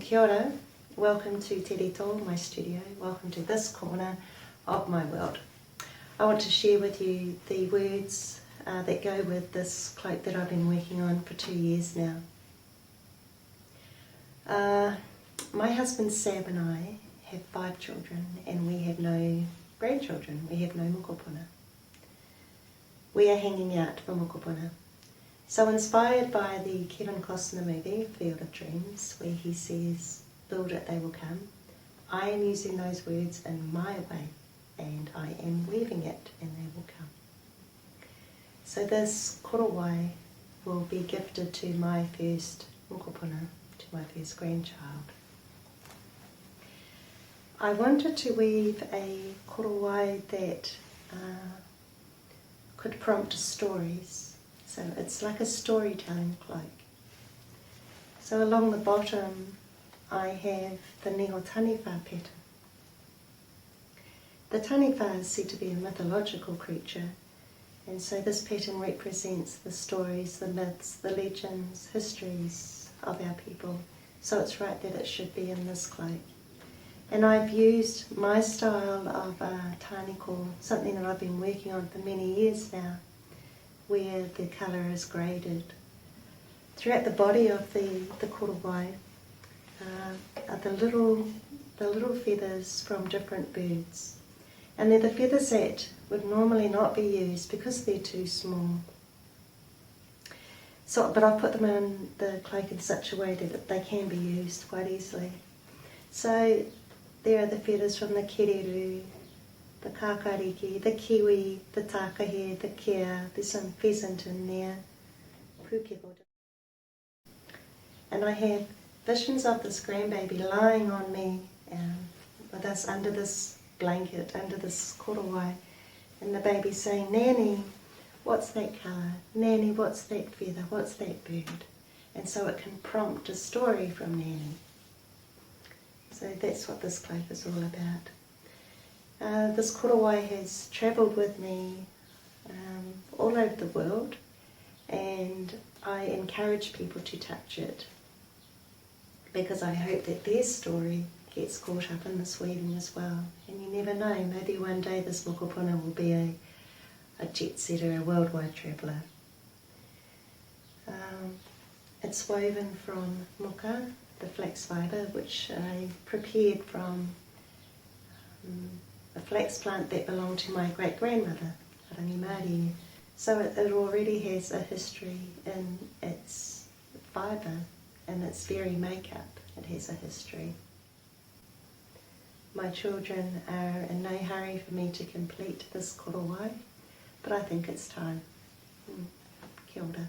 Kia ora, welcome to Te Rito, my studio, welcome to this corner of my world. I want to share with you the words that go with this cloak that I've been working on for 2 years now. My husband Sam and I have 5 children and we have no grandchildren, we have no Mokopuna. We are hanging out for Mokopuna. So inspired by the Kevin Costner movie, Field of Dreams, where he says, build it, they will come, I am using those words in my way and I am weaving it and they will come. So this Korowai will be gifted to my first Mokopuna, to my first grandchild. I wanted to weave a Korowai that could prompt stories. So it's like a storytelling cloak. So along the bottom I have the Niho Taniwha pattern. The Taniwha is said to be a mythological creature, and so this pattern represents the stories, the myths, the legends, histories of our people. So it's right that it should be in this cloak. And I've used my style of tāniko, something that I've been working on for many years now, where the colour is graded. Throughout the body of the Korowai are the little feathers from different birds. And they're the feathers that would normally not be used because they're too small. So, but I've put them in the cloak in such a way that they can be used quite easily. So there are the feathers from the kereru, the kākahu, the kiwi, the tākahe, the kea, there's some pheasant in there, and I have visions of this grandbaby lying on me with us under this blanket, under this korowai, and the baby saying, Nanny, what's that colour? Nanny, what's that feather? What's that bird? And so it can prompt a story from Nanny. So that's what this cloak is all about. This korowai has travelled with me all over the world, and I encourage people to touch it because I hope that their story gets caught up in this weaving as well. And you never know, maybe one day this Mokopuna will be a jet setter, a worldwide traveller. It's woven from muka, the flax fibre, which I prepared from a flax plant that belonged to my great-grandmother, Māori. So it already has a history in its fibre and its very makeup. It has a history. My children are in no hurry for me to complete this korowai, but I think it's time. Kia ora.